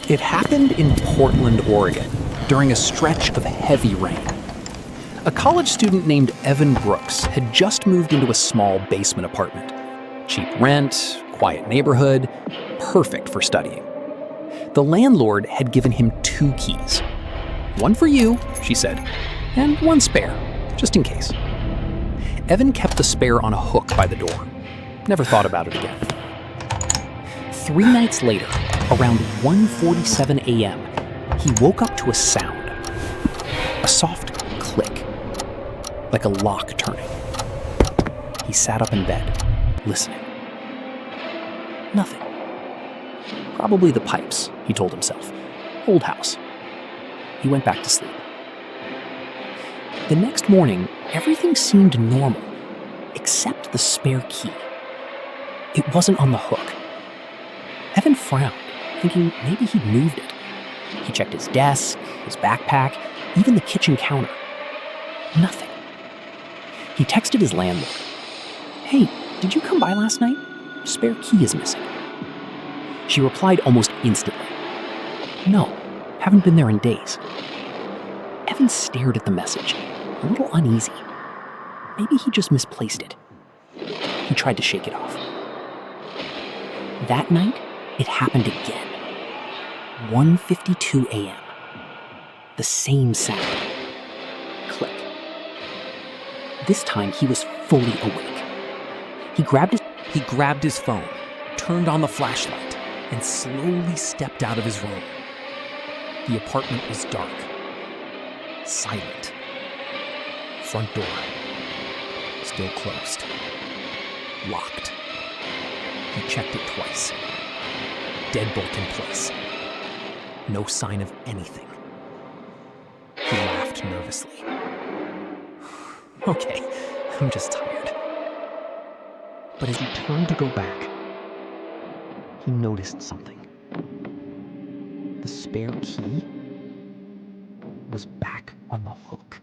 It happened in Portland, Oregon, during a stretch of heavy rain. A college student named Evan Brooks had just moved into a small basement apartment. Cheap rent, quiet neighborhood, perfect for studying. The landlord had given him 2 keys. "One for you," she said, "and one spare, just in case." Evan kept the spare on a hook by the door. Never thought about it again. 3 nights later, around 1:47 a.m., he woke up to a sound. A soft click, like a lock turning. He sat up in bed, listening. Nothing. Probably the pipes, he told himself. Old house. He went back to sleep. The next morning, everything seemed normal, except the spare key. It wasn't on the hook. Evan frowned, thinking maybe he'd moved it. He checked his desk, his backpack, even the kitchen counter. Nothing. He texted his landlord. "Hey, did you come by last night? Spare key is missing." She replied almost instantly. "No, haven't been there in days." Evan stared at the message, a little uneasy. Maybe he just misplaced it. He tried to shake it off. That night, it happened again. 1:52 a.m. The same sound. Click. This time he was fully awake. He grabbed his phone, turned on the flashlight, and slowly stepped out of his room. The apartment was dark. Silent. Front door. Still closed. Locked. He checked it twice. Deadbolt in place. No sign of anything. He laughed nervously. "Okay, I'm just tired." But as he turned to go back, he noticed something. The spare key was back on the hook.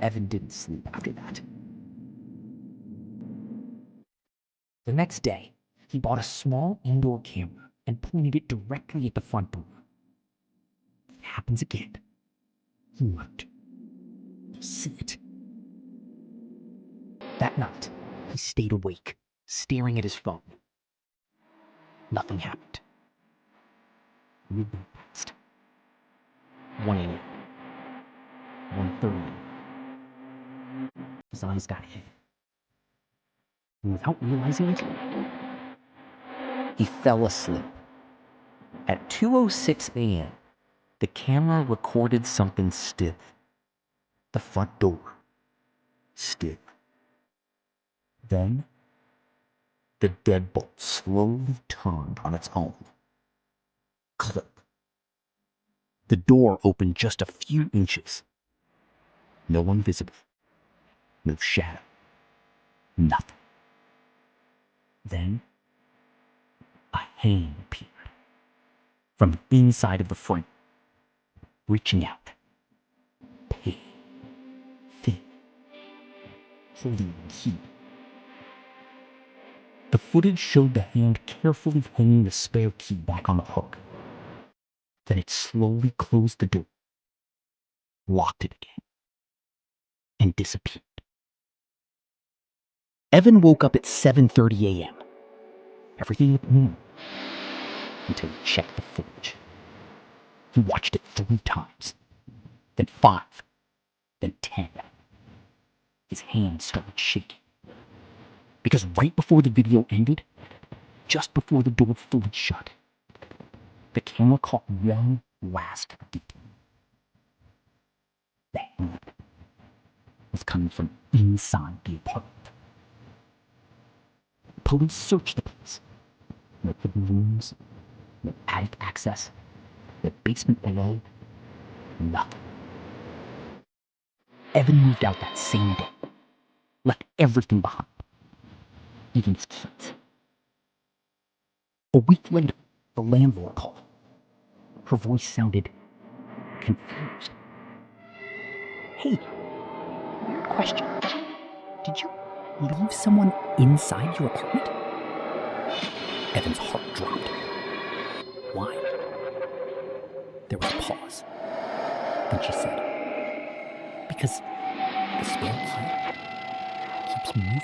Evan didn't sleep after that. The next day, he bought a small indoor camera and pointed it directly at the front door. If it happens again, he won't see it. That night, he stayed awake, staring at his phone. Nothing happened. Midnight passed. 1 a.m. 1:30. His eyes got heavy. And without realizing it, he fell asleep. At 2:06 a.m., the camera recorded something stiff. The front door. Stiff. Then, the deadbolt slowly turned on its own. Click. The door opened just a few inches. No one visible. No shadow. Nothing. Then, a hand appeared from inside of the frame, reaching out. Pale, thin, holding the key. The footage showed the hand carefully hanging the spare key back on the hook. Then it slowly closed the door, locked it again, and disappeared. Evan woke up at 7:30 a.m. Everything looked normal until he checked the footage. He watched it 3 times, then 5, then 10. His hands started shaking. Because right before the video ended, just before the door fully shut, the camera caught one last beat. The hand was coming from inside the apartment. Police searched the place. No hidden rooms, no attic access, the basement below, nothing. Evan moved out that same day, left everything behind, even his keys. A week later, the landlord called. Her voice sounded confused. "Hey, weird question. Did you leave someone inside your apartment?" Evan's heart dropped. Why? There was a pause. Then she said, "Because the spare key keeps moving."